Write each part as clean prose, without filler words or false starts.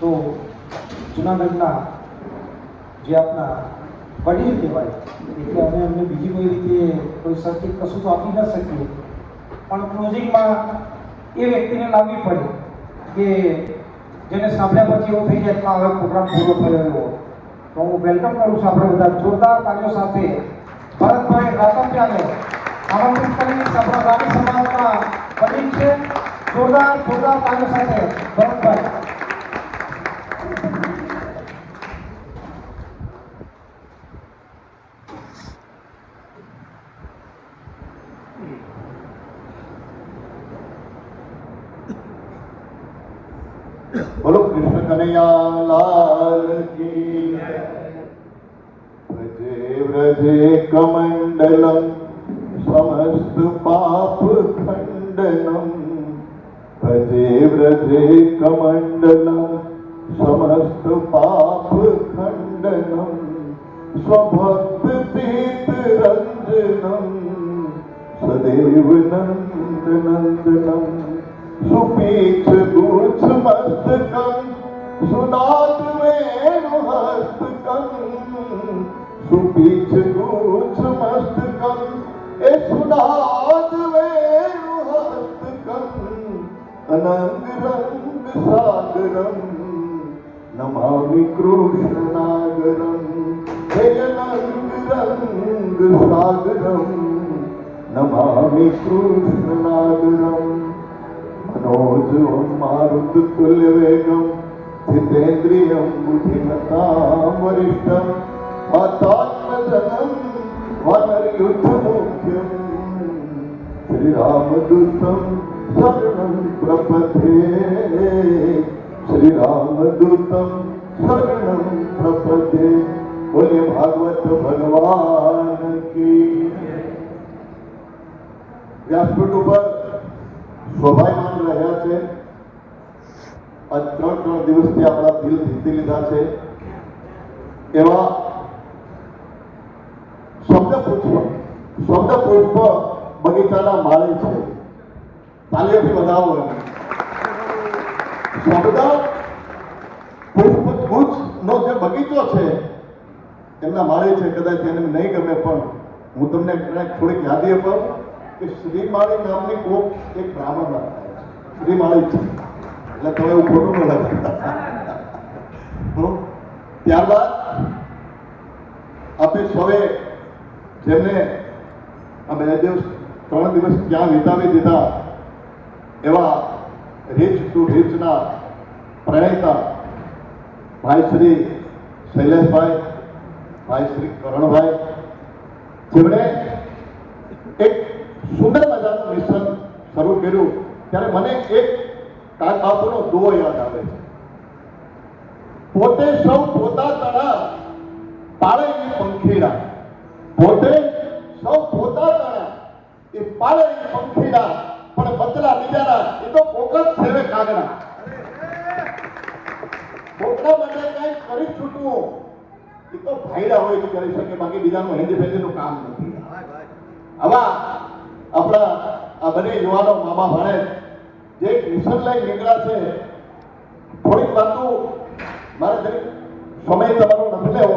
તો જૂનાગઢના જે આપણા વડીલ કહેવાય એટલે અમે અમને બીજી કોઈ રીતે કોઈ સર્કિટ કશું તો આપી ન શકીએ, પણ ક્લોઝિંગમાં એ વ્યક્તિને લાવવી પડે કે જેને સાંભળ્યા પછી એવું થઈ જાય કે હવે પ્રોગ્રામ પૂરો થયો એવો. તો હું વેલકમ કરું છું આપણે બધા જોરદાર તાળીઓ સાથે ભરતભાઈ રાતપિયાને આમંત્રિત કરી આપણા રાણી સમાજના વડીલ છે. જોરદાર તાળીઓ સાથે ભરતભાઈ. बोलो कृष्ण कन्हैया लाल की व्रजे व्रजे कमंडलम समस्त पाप खंडनम व्रजे व्रजे कमंडलम समस्त पाप खंडनम स्वभक्त पीत रंजनम सदैव नंद नंदनम सुपीछ गुच्छ मस्तकं सुनाद वेणु हस्तकं सुपीछ गुच्छ मस्तकं ए सुनाद वेणु हस्तकं अनंग रंग सागरं नमामि कृष्ण नागरं हे अनंग रंग सागरं नमामि कृष्ण नागरं मनोजवं मारुततुल्यवेगं जितेन्द्रियं बुद्धिमतां वरिष्ठं वातात्मजनं वानरयुद्धमुख्यं श्रीरामदूतं शरणं प्रपद्ये श्रीरामदूतं शरणं प्रपद्ये. बोले भागवत भगवान की. व्यासपीठ ઉપર શોભાયમાન રહ્યા છે. આ ત્રણ દિવસથી આપણા દિલ જીતી લીધા છે એવા શબ્દ પુષ્પ બગીચાના માળે છે. તાલીઓથી વધાવો. શબ્દ પુષ્પ ગુચ્છનો જે બગીચો છે એમના માળે છે. કદાચ એને નહીં ગમે પણ હું તમને થોડીક યાદી અપાવું કે શ્રીમાળી નામની કોક એક બ્રાહ્મણ હતા. શ્રીમાળી છે એટલે તમે એવું ખોટું ન લાગે. ત્યારબાદ આપણે સૌએ જેમને આ 3 દિવસ ક્યાં વિતાવી દીધા એવા રીચ ટુ રીચના પ્રણેતા ભાઈ શ્રી શૈલેષભાઈ, ભાઈ શ્રી કરણભાઈ, જેમણે એક સુંદર મજાનું મિશન શરૂ કર્યું ત્યારે મને એક કાકાનો દુઓ યાદ આવે છે. પોતે સૌ પોતા તણા પાળે પંખીડા, પોતે સૌ પોતા તણા એ પાળે પંખીડા, પણ બદલા બીજાના એ તો પોકત સેવે કાગડા. પોકડા માટે કઈ કરી છૂટવું એ તો ભાઈડા હોય તો કરી શકે, બાકી બીજાનું હેન્ડી ફેન્ડીનું કામ નથી. આવા આપણા આ બંને યુવાનો મામા ભાણેજ જે મિશન લઈ નીકળ્યા છે. થોડીક વાતો મારે જરી સમય તમારો નથી લેવો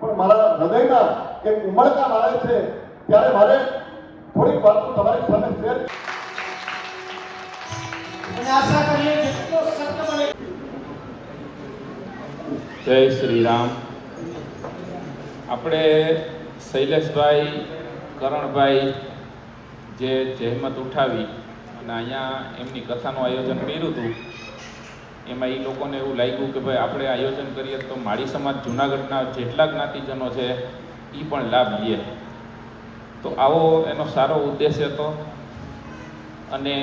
પણ મારા હૃદયના એક ઉમળકા મારે છે ત્યારે મારે થોડીક વાતો તમારી સામે શેર અને આશા કરીએ જેટલો સત્ય બને. જય શ્રી રામ. આપણે શૈલેષભાઈ, કરણભાઈ જે જહેમત ઉઠાવી અને અહીંયા એમની કથાનું આયોજન કર્યું હતું, એમાં એ લોકોને એવું લાગ્યું કે ભાઈ આપણે આયોજન કરીએ તો માળી સમાજ જૂનાગઢના જેટલા જ્ઞાતિજનો છે એ પણ લાભ લે. તો આવો એનો સારો ઉદ્દેશ હતો અને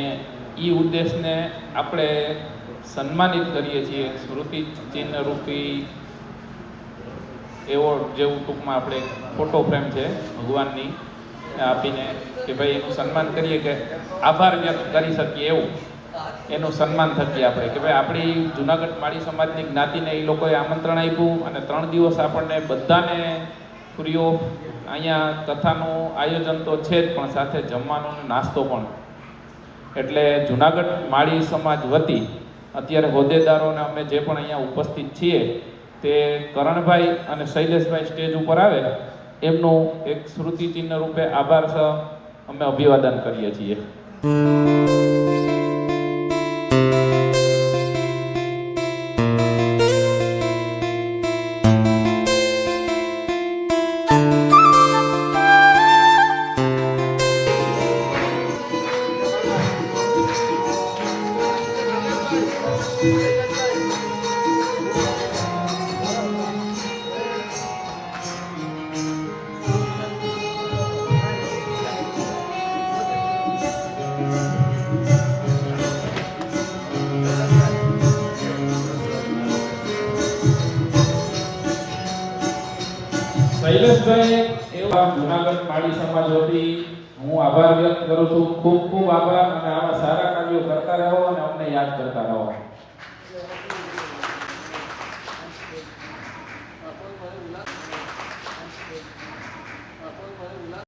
એ ઉદ્દેશને આપણે સન્માનિત કરીએ છીએ. સ્મૃતિ ચિહ્ન રૂપી એવોર્ડ જેવું ટૂંકમાં આપણે ફોટો ફ્રેમ છે ભગવાનની આપીને કે ભાઈ એનું સન્માન કરીએ, કે આભાર વ્યક્ત કરી શકીએ એવું એનું સન્માન થકી આપણે કે ભાઈ આપણી જૂનાગઢ માળી સમાજની જ્ઞાતિને એ લોકોએ આમંત્રણ આપ્યું અને 3 દિવસ આપણને બધાને ફ્રી ઓફ અહીંયા કથાનું આયોજન તો છે જ, પણ સાથે જમવાનો નાસ્તો પણ. એટલે જૂનાગઢ માળી સમાજ વતી અત્યારે હોદ્દેદારોને અમે જે પણ અહીંયા ઉપસ્થિત છીએ તે કરણભાઈ અને શૈલેષભાઈ સ્ટેજ ઉપર આવે એમનું એક સ્મૃતિચિહ્ન રૂપે આભાર સહ અમે અભિવાદન કરીએ છીએ. શૈલેષભાઈ એવા જુનાગઢ માળી સમાજ વતી હું આભાર વ્યક્ત કરું છું. ખૂબ ખૂબ આભાર અને આવા સારા કાર્યો કરતા રહો અને અમને યાદ કરતા રહો.